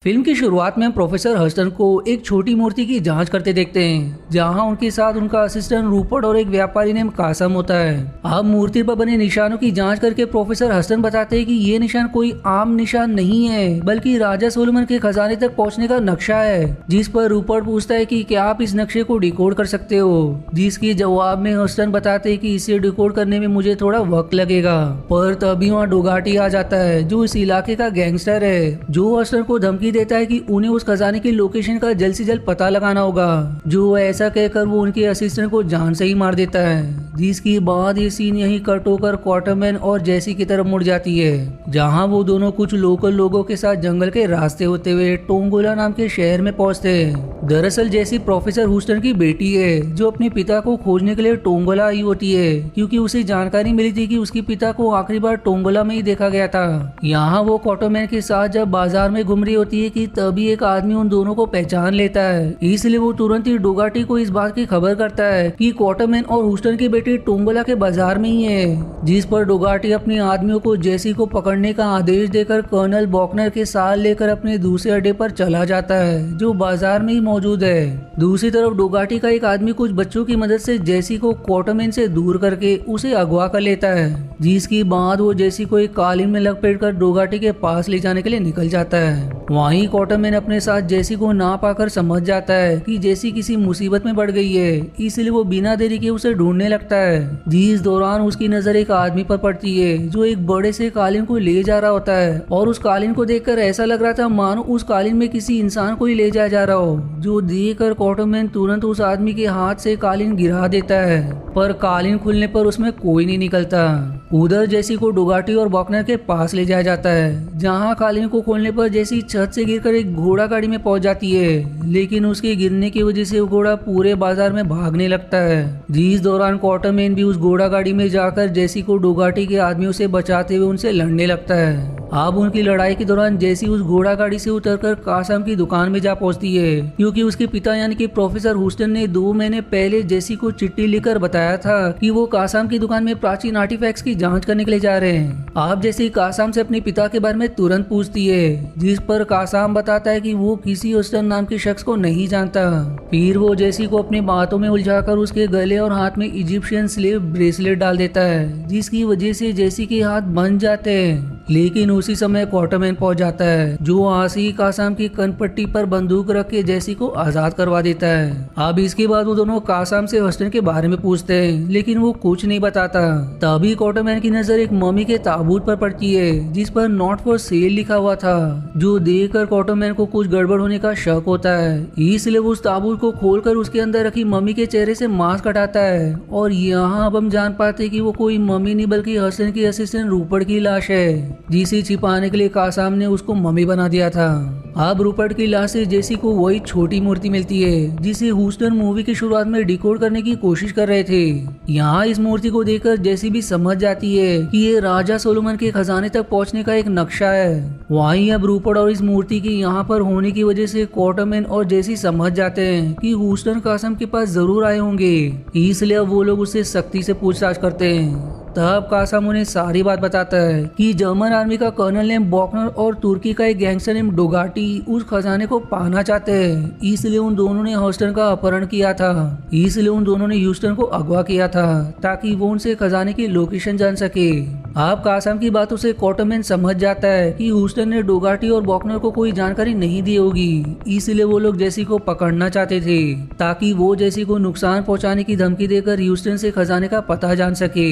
Film की शुरुआत में हम प्रोफेसर हस्टन को एक छोटी मूर्ति की जांच करते देखते हैं, जहां उनके साथ उनका असिस्टेंट रूपर्ट और एक व्यापारी नाम कासम होता है। अब मूर्ति पर बने निशानों की जांच करके प्रोफेसर हस्टन बताते हैं कि ये निशान कोई आम निशान नहीं है, बल्कि राजा सोलोमन के खजाने तक पहुंचने का नक्शा है। जिस पर रूपर्ट पूछता है कि क्या आप इस नक्शे को डिकोड कर सकते हो, जिसके जवाब में हस्टन बताते हैं कि इसे डिकोड करने में मुझे थोड़ा वक्त लगेगा। पर तभी वहाँ डोगाटी आ जाता है, जो इस इलाके का गैंगस्टर है, जो हस्टन को धमकी देता है कि उन्हें उस खजाने की लोकेशन का जल्द से जल्द पता लगाना होगा। जो ऐसा कहकर वो उनके असिस्टेंट को जान से ही मार देता है। जिसके बाद ये सीन यहीं कट होकर क्वार्टरमैन और जेसी की तरफ मुड़ जाती है, जहां वो दोनों कुछ लोकल लोगों के साथ जंगल के रास्ते होते हुए टोंगोला नाम के शहर में पहुंचते हैं। दरअसल जेसी प्रोफेसर हुस्टन की बेटी है, जो अपने पिता को खोजने के लिए टोंगोला आई होती है, क्योंकि उसे जानकारी मिली थी कि उसके पिता को आखिरी बार टोंगोला में ही देखा गया था। यहाँ वो क्वार्टरमैन के साथ जब बाजार में घूम रही होती है कि तभी एक आदमी उन दोनों को पहचान लेता है। इसलिए वो तुरंत ही डोगाटी को इस बात की खबर करता है कि क्वार्टरमैन और हुस्टन की बेटी टोंगोला के बाजार में ही है। जिस पर डोगाटी अपने आदमियों को जेसी को पकड़ने का आदेश देकर कर्नल बॉकनर के साथ लेकर अपने दूसरे अड्डे पर चला जाता है, जो बाजार में ही मौजूद है। दूसरी तरफ डोगाटी का एक आदमी कुछ बच्चों की मदद से जेसी को क्वार्टरमैन से दूर करके उसे अगवा कर लेता है। जिसके बाद वो जेसी को एक कालीन में लपेट कर डोगाटी के पास ले जाने के लिए निकल जाता है। वहीं क्वार्टरमैन अपने साथ जेसी को ना पाकर समझ जाता है कि जेसी किसी मुसीबत में पड़ गई है, इसलिए वो बिना देरी के उसे ढूंढने लगता है। जिस दौरान उसकी नजर एक आदमी पर पड़ती है, जो एक बड़े से कालीन को ले जा रहा होता है, और उस कालीन को देखकर ऐसा लग रहा था मानो उस कालीन में किसी इंसान को ही ले जाया जा रहा हो। जो देखकर क्वार्टरमैन तुरंत उस आदमी के हाथ से कालीन गिरा देता है, पर कालीन खुलने पर उसमें कोई नहीं निकलता। उधर जेसी को डोगाटी और बॉकनर के पास ले जाया जाता है, जहाँ कालीन को खोलने पर जेसी छत से गिरकर एक घोड़ा गाड़ी में पहुंच जाती है, लेकिन उसके गिरने की वजह से वो घोड़ा पूरे बाजार में भागने लगता है। जिस दौरान क्वार्टरमैन भी उस घोड़ा गाड़ी में जाकर जेसी को डोगाटी के आदमियों से बचाते हुए उनसे लड़ने लगता है। अब उनकी लड़ाई के दौरान जेसी उस घोड़ा गाड़ी से उतरकर कासम की दुकान में जा पहुंचती है, क्योंकि उसके पिता यानी कि प्रोफेसर हुस्टन ने 2 महीने पहले जेसी को चिट्ठी लिखकर बताया था कि वो कासम की दुकान में प्राचीन आर्टिफैक्ट्स की जांच करने के लिए जा रहे हैं। अब जेसी कासम से अपने पिता के बारे में तुरंत पूछती है, जिस पर कासम बताता है कि वो किसी हुस्टन नाम के शख्स को नहीं जानता। फिर वो जेसी को अपनी बातों में उलझाकर उसके गले और हाथ में इजिप्शियन स्लेव ब्रेसलेट डाल देता है, जिसकी वजह से जेसी के हाथ बंध जाते हैं। लेकिन उसी समय क्वार्टरमैन पहुंच जाता है, जो आसी कासम की कनपट्टी पर बंदूक रख के जेसी को आजाद करवा देता है। अब इसके बाद वो दोनों कासम से हस्टन के बारे में पूछते हैं, लेकिन वो कुछ नहीं बताता। तभी क्वार्टरमैन की नजर एक मम्मी के ताबूत पर पड़ती है, जिस पर नॉट फॉर सेल लिखा हुआ था। जो देखकर क्वार्टरमैन को कुछ गड़बड़ होने का शक होता है, इसलिए वो उस ताबूत को खोलकर उसके अंदर रखी मम्मी के चेहरे से मास्क हटाता है। और यहाँ अब हम जान पाते हैं कि वो कोई मम्मी नहीं बल्कि हस्टन की असिस्टेंट रूपर्ट की लाश है, जिसे छिपाने के लिए कासम ने उसको मम्मी बना दिया था। अब रूपर्ट की लाश से जेसी को वही छोटी मूर्ति मिलती है, जिसे हुस्टन मूवी की शुरुआत में डिकोड करने की कोशिश कर रहे थे। यहाँ इस मूर्ति को देखकर जेसी भी समझ जाती है कि ये राजा सोलोमन के खजाने तक पहुँचने का एक नक्शा है। वहीं अब रूपर्ट और इस मूर्ति के यहाँ पर होने की वजह से क्वार्टरमैन और जेसी समझ जाते हैं कि हुस्टन कासम के पास जरूर आए होंगे, इसलिए अब वो लोग उससे सख्ती से पूछताछ करते हैं। तब कासम उन्हें सारी बात बताता है कि जर्मन आर्मी का कर्नल नेम बॉकनर और तुर्की का एक गैंगस्टर नेम डोगाटी उस खजाने को पाना चाहते हैं, इसलिए उन दोनों ने ह्यूस्टन का अपहरण किया था। इसलिए उन दोनों ने ह्यूस्टन को अगवा किया था, ताकि वो उनसे खजाने की लोकेशन जान सके। अब कासम की बातों से क्वार्टरमैन समझ जाता है कि ह्यूस्टन ने डोगाटी और बॉकनर को कोई जानकारी नहीं दी होगी, इसलिए वो लोग जेसी को पकड़ना चाहते थे, ताकि वो जेसी को नुकसान पहुंचाने की धमकी देकर ह्यूस्टन से खजाने का पता जान सके।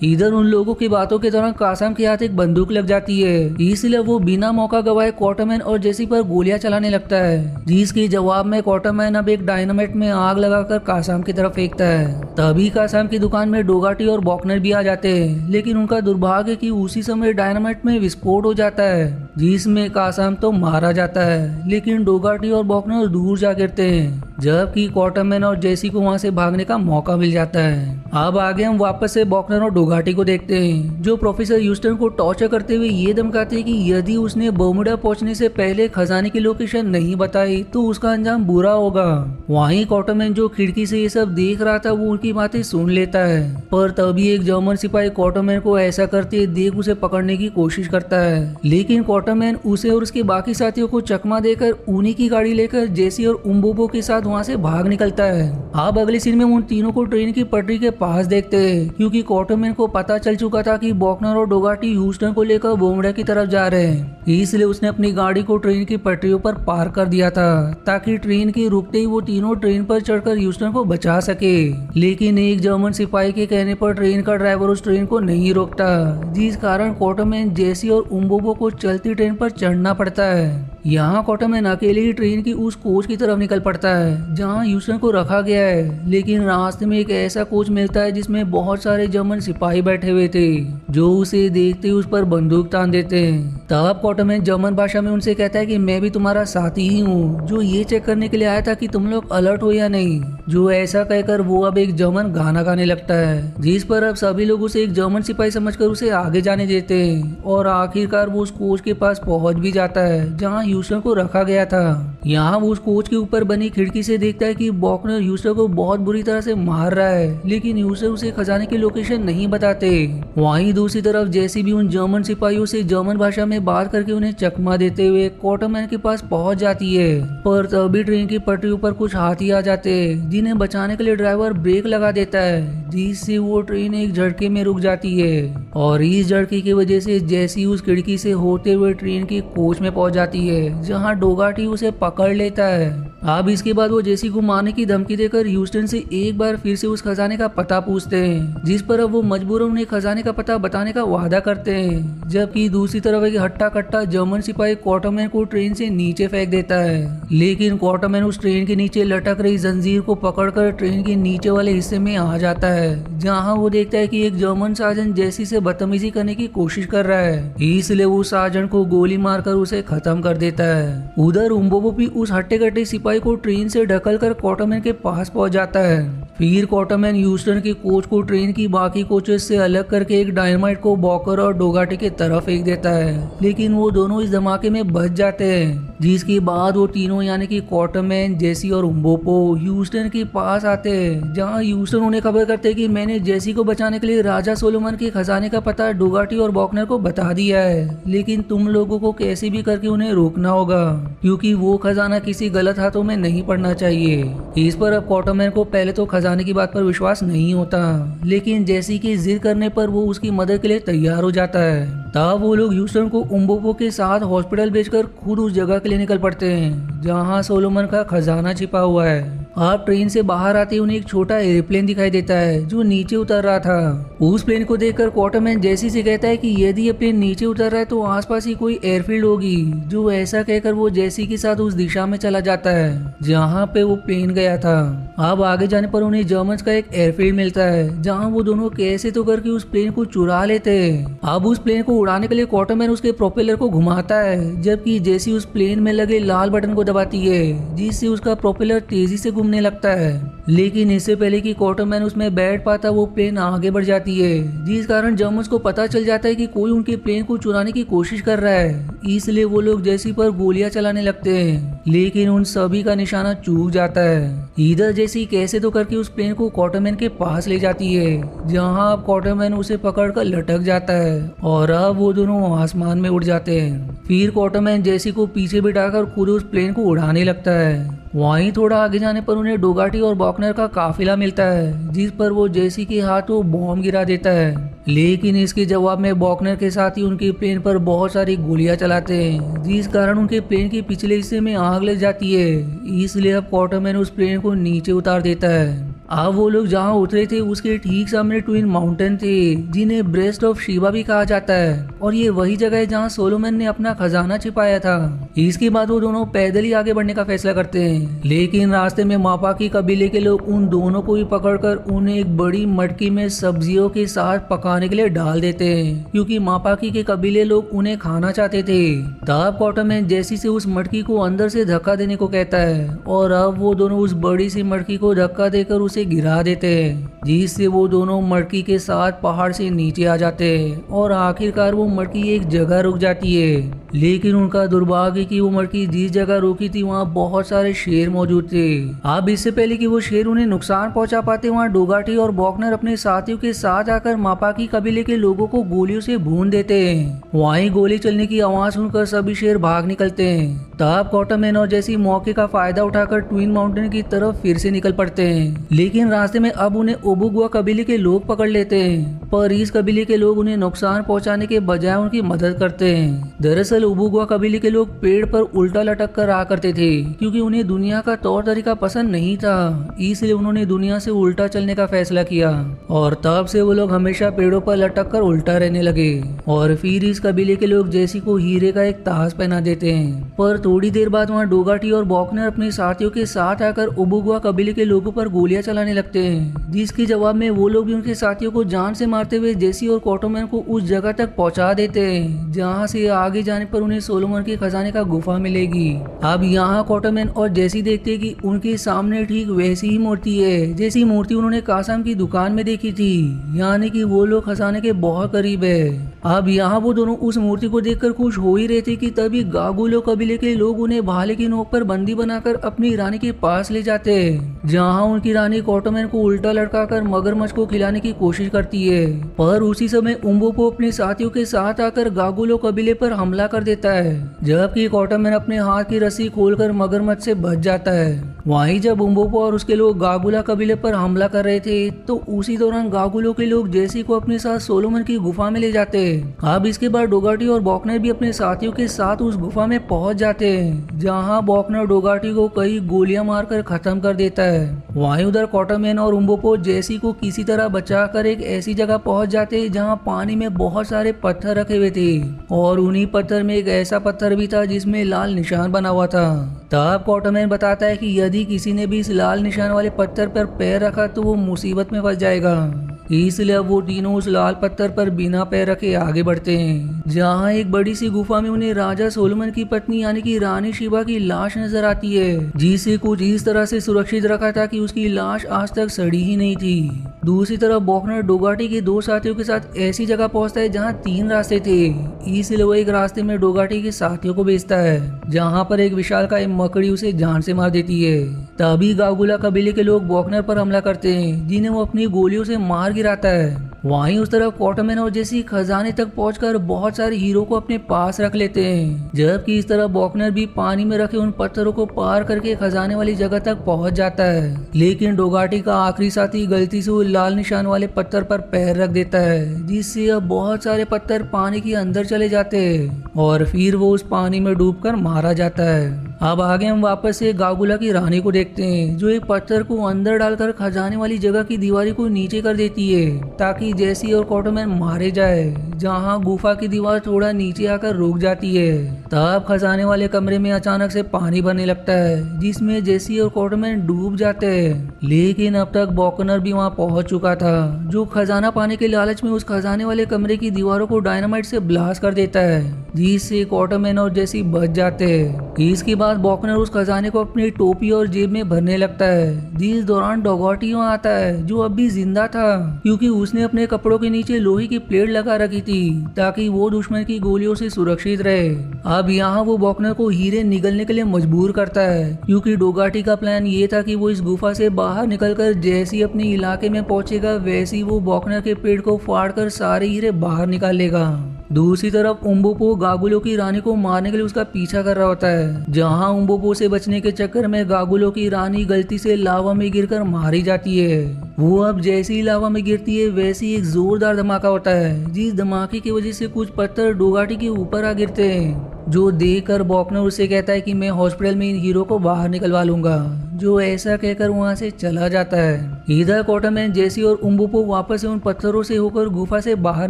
इधर उन लोगों की बातों के दौरान कासम के हाथ एक बंदूक लग जाती है, इसलिए वो बिना मौका गवाए क्वार्टरमैन और जेसी पर गोलियां चलाने लगता है। जिसके जवाब में क्वार्टरमैन अब एक डायनामाइट में आग लगाकर कासम की तरफ फेंकता है। तभी कासम की दुकान में डोगाटी और बॉकनर भी आ जाते हैं, लेकिन उनका दुर्भाग्य कि उसी समय डायनामाइट में विस्फोट हो जाता है, जिसमें कासम तो मारा जाता है, लेकिन डोगाटी और बॉकनर दूर जा गिरते हैं, जबकि क्वार्टरमैन और जेसी को वहां से भागने का मौका मिल जाता है। अब आगे हम वापस से बॉकनर और डोगाटी को देखते हैं, जो प्रोफेसर ह्यूस्टन को टॉर्चर करते हुए ये धमकाते हैं कि यदि उसने बर्मुडा पहुंचने से पहले खजाने की लोकेशन नहीं बताई तो उसका अंजाम बुरा होगा। वहीं क्वार्टरमैन जो खिड़की से ये सब देख रहा था वो उनकी बातें सुन लेता है, पर तभी एक जर्मन सिपाही क्वार्टरमैन को ऐसा करते देख उसे पकड़ने की कोशिश करता है, लेकिन क्वार्टरमैन उसे और उसके बाकी साथियों को चकमा देकर उन्हीं की गाड़ी लेकर जेसी और उम्बोबो के साथ वहां से भाग निकलता है। अब अगले सीन में उन तीनों को ट्रेन की पटरी के पास देखते हैं, क्योंकि क्वार्टरमैन को पता चल चुका था कि बॉकनर और डोगाटी ह्यूस्टन को लेकर बर्मुडा की तरफ जा रहे हैं, इसलिए उसने अपनी गाड़ी को ट्रेन की पटरियों पर पार्क कर दिया था ताकि ट्रेन के रुकते ही वो तीनों ट्रेन पर चढ़कर ह्यूस्टन को बचा सके। लेकिन एक जर्मन सिपाही के कहने पर ट्रेन का ड्राइवर उस ट्रेन को नहीं रोकता, जिस कारण क्वार्टरमैन जेसी और उम्बोबो को चलती ट्रेन पर चढ़ना पड़ता है। यहाँ क्वार्टरमैन अकेले ही ट्रेन की उस कोच की तरफ निकल पड़ता है जहाँ ह्यूस्टन को रखा गया है, लेकिन रास्ते में एक ऐसा कोच मिलता है जिसमें बहुत सारे जर्मन सिपाही बैठे हुए थे, जो उसे देखते ही उस पर बंदूक तान देते हैं। तब क्वार्टरमैन जर्मन भाषा में उनसे कहता है कि मैं भी तुम्हारा साथी ही हूँ, जो ये चेक करने के लिए आया था कि तुम लोग अलर्ट हो या नहीं। जो ऐसा कहकर वो अब एक जर्मन गाना गाने लगता है, जिस पर अब सभी लोग उसे एक जर्मन सिपाही समझकर उसे आगे जाने देते हैं, और आखिरकार वो उस कोच के पास पहुंच भी जाता है जहाँ ह्यूस्टन को रखा गया था। यहाँ वो उस कोच के ऊपर बनी खिड़की से देखता है कि बॉकनर ह्यूस्टन को बहुत बुरी तरह से मार रहा है, लेकिन ह्यूस्टन उसे खजाने की लोकेशन नहीं बताते। वहीं दूसरी तरफ जैसी भी उन जर्मन सिपाहियों से जर्मन भाषा में बात करके उन्हें चकमा देते हुए क्वार्टरमैन के पास पहुंच जाती है, पर तभी ट्रेन की पटरियों पर कुछ हाथी आ जाते हैं, जिन्हें बचाने के लिए ड्राइवर ब्रेक लगा देता है, जिससे वो ट्रेन एक झटके में रुक जाती है। और इस झटके की वजह से जैसी उस खिड़की से होते हुए ट्रेन की कोच में पहुंच जाती है, जहां डोगाटी उसे पकड़ लेता है। अब इसके बाद वो जेसी को मारने की धमकी देकर ह्यूस्टन से एक बार फिर से उस खजाने का पता पूछते हैं, जिस पर अब वो मजबूरन उन्हें खजाने का पता बताने का वादा करते हैं। जबकि दूसरी तरफ एक हट्टा कट्टा जर्मन सिपाही क्वार्टरमैन को ट्रेन से नीचे फेंक देता है, लेकिन क्वार्टरमैन उस ट्रेन के नीचे लटक रही जंजीर को पकड़कर ट्रेन के नीचे वाले हिस्से में आ जाता है, जहां वो देखता है कि एक जर्मन सार्जेंट जेसी से बदतमीजी करने की कोशिश कर रहा है, इसलिए वो सार्जेंट को गोली मारकर उसे खत्म कर देता है। उधर उम्बोबो भी उस हट्टे कट्टे सिपाही को ट्रेन से ढकलकर क्वार्टरमैन के पास पहुंच जाता है। फिर क्वार्टरमैन ह्यूस्टन के कोच को ट्रेन की बाकी कोचेस से अलग करके एक डायनामाइट को बॉकर और डोगाटी के तरफ फेंक देता है, लेकिन वो दोनों इस धमाके में बच जाते हैं, जिसके बाद वो तीनों यानी कि क्वार्टरमैन, जेसी और उम्बोबो ह्यूस्टन के पास आते हैं, जहां ह्यूस्टन उन्हें खबर करते हैं कि मैंने जेसी को बचाने के लिए राजा सोलोमन के खजाने का पता डोगाटी और बॉकनर को बता दिया है, लेकिन तुम लोगों को कैसे भी करके उन्हें रोकना होगा, क्योंकि वो खजाना किसी गलत हाथों में नहीं पड़ना चाहिए। इस पर अब क्वार्टरमैन को पहले तो खजाने की बात पर विश्वास नहीं होता, लेकिन जेसी की जिद करने पर वो उसकी मदद के लिए तैयार हो जाता है। तब वो लोग ह्यूस्टन को उम्बोबो के साथ हॉस्पिटल भेजकर खुद उस जगह के लिए निकल पड़ते हैं जहां सोलोमन का खजाना छिपा हुआ है। अब ट्रेन से बाहर आते उन्हें एक छोटा एयरप्लेन दिखाई देता है जो नीचे उतर रहा था। उस प्लेन को देखकर क्वार्टरमैन जेसी से कहता है कि यदि ये प्लेन नीचे उतर रहा है तो आसपास ही कोई एयरफील्ड होगी। जो ऐसा कहकर वो जेसी के साथ उस दिशा में चला जाता है जहाँ पे वो प्लेन गया था। अब आगे जाने पर उन्हें जर्मन का एक एयरफील्ड मिलता है जहाँ वो दोनों कैसे तो करके उस प्लेन को चुरा लेते हैं। अब उस प्लेन को उड़ाने के लिए क्वार्टरमैन उसके प्रोपेलर को घुमाता है, जबकि जेसी उस प्लेन में लगे लाल बटन को दबाती है, जिससे उसका प्रोपेलर तेजी से घूमने लगता है। लेकिन इससे पहले कि क्वार्टरमैन उसमें बैठ पाता वो प्लेन आगे बढ़ जाती है, जिस कारण जर्मन्स को पता चल जाता है कि कोई उनके प्लेन को चुराने की कोशिश कर रहा है। इसलिए वो लोग जेसी पर गोलियां चलाने लगते हैं, लेकिन उन सभी का निशाना चूक जाता है। इधर जेसी कैसे तो करके उस प्लेन को क्वार्टरमैन के पास ले जाती है, जहां अब क्वार्टरमैन उसे पकड़कर लटक जाता है और अब वो दोनों आसमान में उड़ जाते हैं। फिर क्वार्टरमैन जेसी को पीछे बिठाकर खुद उस प्लेन को उड़ाने लगता है। वहीं थोड़ा आगे जाने पर उन्हें डोगाटी और बॉकनर का काफिला मिलता है, जिस पर वो जेसी के हाथों बॉम्ब गिरा देता है। लेकिन इसके जवाब में बॉकनर के साथ ही उनके प्लेन पर बहुत सारी गोलियां चलाते हैं, जिस कारण उनके प्लेन के पिछले हिस्से में आग लग जाती है। इसलिए अब क्वार्टरमैन उस प्लेन को नीचे उतार देता है। अब वो लोग जहाँ उतरे थे उसके ठीक सामने ट्विन माउंटेन थे, जिन्हें ब्रेस्ट ऑफ शिवा भी कहा जाता है, और ये वही जगह है जहाँ सोलोमन ने अपना खजाना छिपाया था। इसके बाद वो दोनों पैदल ही आगे बढ़ने का फैसला करते हैं, लेकिन रास्ते में मापाकी कबीले के लोग उन दोनों को भी पकड़कर उन्हें एक बड़ी मटकी में सब्जियों के साथ पकाने के लिए डाल देते हैं, क्योंकि मापाकी के कबीले लोग उन्हें खाना चाहते थे। तब क्वार्टरमैन जेसी से उस मटकी को अंदर से धक्का देने को कहता है, और अब वो दोनों उस बड़ी सी मटकी को धक्का देकर उसे गिरा देते हैं, जिससे वो दोनों मटकी के साथ पहाड़ से नीचे आ जाते हैं और आखिरकार वो मटकी एक जगह रुक जाती है। लेकिन उनका दुर्भाग्य कि वो मटकी जिस जगह रुकी थी वहाँ बहुत सारे शेर मौजूद थे। अब इससे पहले कि वो शेर उन्हें नुकसान पहुंचा पाते, वहाँ डोगाटी और बॉकनर अपने साथियों के साथ आकर मापाकी कबीले के लोगों को गोलियों से भून देते हैं। वहीं गोली चलने की आवाज सुनकर सभी शेर भाग निकलते हैं। तब कॉटरमैन और जैसी मौके का फायदा उठाकर ट्विन माउंटेन की तरफ फिर से निकल पड़ते हैं। लेकिन रास्ते में अब उन्हें ओबुगवा कबीले के लोग पकड़ लेते हैं, पर इस कबीले के लोग उन्हें नुकसान पहुंचाने के बजाय उनकी मदद करते हैं। दरअसल ओबुगवा कबीले के लोग पेड़ पर उल्टा लटक कर आ करते थे, क्योंकि उन्हें दुनिया का तौर तरीका पसंद नहीं था, इसलिए उन्होंने दुनिया से उल्टा चलने का फैसला किया और तब से वो लोग हमेशा पेड़ों पर लटक कर उल्टा रहने लगे। और फिर इस कबीले के लोग जैसी को हीरे का एक ताज पहना देते हैं। पर थोड़ी देर बाद वहाँ डोगाटी और बॉकनर अपने साथियों के साथ आकर ओबुगवा कबीले के लोगों पर गोलियां चलाने लगते हैं, जिसके जवाब में वो लोग भी उनके साथियों को जान से मारते हुए जेसी और कॉटरमैन को उस जगह तक पहुंचा देते हैं जहां से आगे जाने पर उन्हें सोलोमन के खजाने का गुफा मिलेगी। अब यहाँ कॉटरमैन और जेसी देखते हैं कि उनके सामने ठीक वैसी ही मूर्ति है जैसी मूर्ति उन्होंने कासम की दुकान में देखी थी, यानी कि वो लोग खजाने के बहुत करीब है। अब यहाँ वो दोनों उस मूर्ति को देखकर खुश हो ही रहे थे कि तभी गागुलो कबीले के लोग उन्हें भाले की नोक पर बंदी बनाकर अपनी रानी के पास ले जाते हैं, जहाँ उनकी रानी कॉटरमैन को उल्टा लटकाकर मगरमच्छ को खिलाने की कोशिश करती है। पर उसी समय उम्बोपो अपने साथियों के साथ आकर गागुलो कबीले पर हमला कर देता है, जबकि कॉटरमैन अपने हाथ की रस्सी खोलकर मगरमच्छ से बच जाता है। वहीं जब उम्बोपो और उसके लोग गागुला कबीले पर हमला कर रहे थे तो उसी दौरान गागुलो के लोग जेसी को अपने साथ सोलोमन की गुफा में ले जाते हैं। अब इसके बाद डोगाटी और बॉकनर भी अपने साथियों के साथ उस गुफा में पहुंच जाते हैं, जहां बॉकनर डोगाटी को कई गोलियां मारकर खत्म कर देता है। वहीं उधर कॉटरमैन और उम्बोपो जेसी को किसी तरह बचाकर एक ऐसी जगह पहुंच जाते हैं जहां पानी में बहुत सारे पत्थर रखे हुए थे और उन्हीं पत्थर में एक ऐसा पत्थर भी था जिसमें लाल निशान बना हुआ था। तब कॉटरमैन बताता है कि यदि किसी ने भी इस लाल निशान वाले पत्थर पर पैर रखा तो वो मुसीबत में फंस जाएगा। इसलिए अब वो तीनों उस लाल पत्थर पर बिना पैर रखे आगे बढ़ते हैं, जहाँ एक बड़ी सी गुफा में उन्हें राजा सोलोमन की पत्नी यानी कि रानी शिबा की लाश नजर आती है, जिसे कुछ इस तरह से सुरक्षित रखा था कि उसकी लाश आज तक सड़ी ही नहीं थी। दूसरी तरफ बॉकनर डोगाटी के दो साथियों के साथ ऐसी जगह पहुंचता है जहाँ 3 रास्ते थे, इसलिए वो एक रास्ते में डोगाटी के साथियों को भेजता है, जहाँ पर एक विशालकाय मकड़ी उसे जान से मार देती है। तभी गागुला कबीले के लोग बॉकनर पर हमला करते हैं, जिन्हें वो अपनी गोलियों से मार गिराता है। वहीं उस तरफ कॉटरमैन और जेसी खजाने तक पहुंचकर बहुत सारे हीरो को अपने पास रख लेते हैं, जबकि इस तरफ बॉकनर भी पानी में रखे उन पत्थरों को पार करके खजाने वाली जगह तक पहुंच जाता है। लेकिन डोगाटी का आखिरी साथी गलती से वो लाल निशान वाले पत्थर पर पैर रख देता है, जिससे अब बहुत सारे पत्थर पानी के अंदर चले जाते हैं और फिर वो उस पानी में डूबकर मारा जाता है। अब आगे हम वापस से गागुला की रानी को देखते हैं, जो एक पत्थर को अंदर डालकर खजाने वाली जगह की दीवारी को नीचे कर देती है ताकि जेसी और कॉटरमैन मारे जाए, जहां गुफा की दीवार थोड़ा नीचे आकर रुक जाती है। तब खजाने वाले कमरे में अचानक से पानी भरने लगता है, जिसमें जेसी और कॉटरमैन डूब जाते हैं। लेकिन अब तक बॉकनर भी वहां पहुंच चुका था, जो खजाना पाने के लालच में उस खजाने वाले कमरे की दीवारों को डायनामाइट से ब्लास्ट कर देता है, जिससे कॉटरमैन और जेसी बच जाते हैं। इसके बाद बॉकनर उस खजाने को अपनी टोपी और जेब में भरने लगता है, जिस दौरान डोगाटी वहां आता है, जो अब भी जिंदा था, क्योंकि उसने अपने कपड़ों के नीचे लोहे की प्लेट लगा रखी थी ताकि वो दुश्मन की गोलियों से सुरक्षित रहे। अब यहाँ वो बॉकनर को हीरे निगलने के लिए मजबूर करता है, क्योंकि डोगाटी का प्लान ये था कि वो इस गुफा से बाहर निकलकर जैसे ही अपने इलाके में पहुंचेगा वैसे ही वो बॉकनर के पेड़ को फाड़कर सारे हीरे बाहर निकाल लेगा। दूसरी तरफ उम्बोपो गागुलो की रानी को मारने के लिए उसका पीछा कर रहा होता है, जहां उम्बोपो से बचने के चक्कर में गागुलो की रानी गलती से लावा में गिरकर मारी जाती है। वो अब जैसे ही लावा में गिरती है वैसे ही एक जोरदार धमाका होता है, जिस धमाके की वजह से कुछ पत्थर डोगाटी के ऊपर आ गिरते हैं, जो देखकर बॉकनर उसे कहता है कि मैं हॉस्पिटल में इन हीरो को बाहर निकलवा लूंगा, जो ऐसा कहकर वहां से चला जाता है। इधर कॉटरमैन, जेसी और उम्बोपो वापस से उन पत्थरों से होकर गुफा से बाहर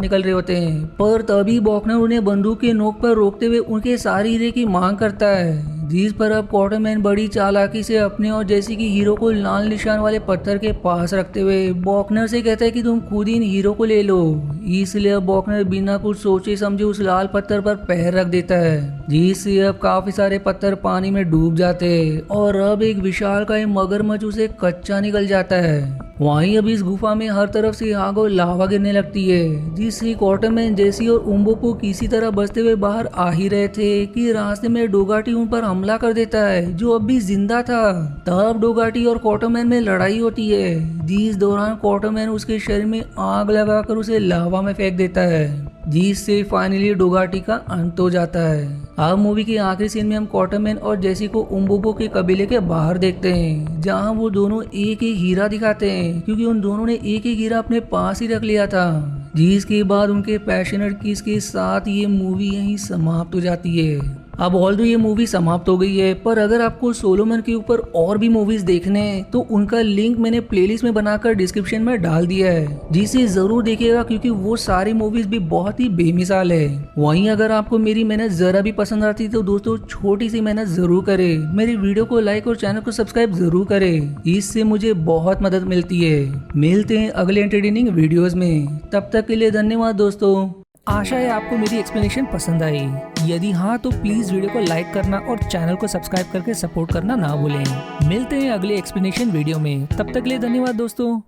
निकल रहे होते हैं, पर तभी बॉकनर उन्हें बंदूक के नोक पर रोकते हुए उनके सारे हीरे की मांग करता है, जिस पर अब कॉटरमैन बड़ी चालाकी से अपने और जेसी की हीरो को लाल निशान वाले पत्थर के पास रखते हुए बॉकनर से कहता है कि तुम खुद ही इन हीरो को ले लो। इसलिए अब बॉकनर बिना कुछ सोचे समझे उस लाल पत्थर पर पैर रख देता है, जिससे अब काफी सारे पत्थर पानी में डूब जाते हैं और अब एक विशालकाय मगरमच्छ उसे कच्चा निकल जाता है। वहीं अब इस गुफा में हर तरफ से आग और लावा गिरने लगती है, जिससे क्वार्टरमैन, जेसी और उम्बोपो किसी तरह बचते हुए बाहर आ ही रहे थे कि रास्ते में डोगाटी उन पर हमला कर देता है, जो अब भी जिंदा था। तब डोगाटी और क्वार्टरमैन में लड़ाई होती है, जिस दौरान क्वार्टरमैन उसके शरीर में आग लगाकर उसे लावा में फेंक देता है, जिससे फाइनली डोगाटी का अंत हो जाता है। अब मूवी के आखिरी सीन में हम क्वार्टरमैन और जेसी को उम्बोपो के कबीले के बाहर देखते हैं, जहां वो दोनों एक ही हीरा दिखाते हैं, क्योंकि उन दोनों ने एक ही हीरा अपने पास ही रख लिया था। जिसके बाद उनके पैशनेट किस के साथ ये मूवी यहीं समाप्त हो जाती है। अब ऑल्दो ये मूवी समाप्त हो गई है, पर अगर आपको सोलोमन के ऊपर और भी मूवीज देखने हैं तो उनका लिंक मैंने प्लेलिस्ट में बनाकर डिस्क्रिप्शन में डाल दिया है, जिसे जरूर देखिएगा, क्योंकि वो सारी मूवीज भी बहुत ही बेमिसाल है। वहीं अगर आपको मेरी मेहनत जरा भी पसंद आती तो दोस्तों छोटी सी मेहनत जरूर करें, मेरी वीडियो को लाइक और चैनल को सब्सक्राइब जरूर करें, इससे मुझे बहुत मदद मिलती है। मिलते हैं अगले एंटरटेनिंग वीडियोज में, तब तक के लिए धन्यवाद दोस्तों। आशा है आपको मेरी एक्सप्लेनेशन पसंद आई। यदि हाँ तो प्लीज वीडियो को लाइक करना और चैनल को सब्सक्राइब करके सपोर्ट करना ना भूलें। मिलते हैं अगले एक्सप्लेनेशन वीडियो में, तब तक के लिए धन्यवाद दोस्तों।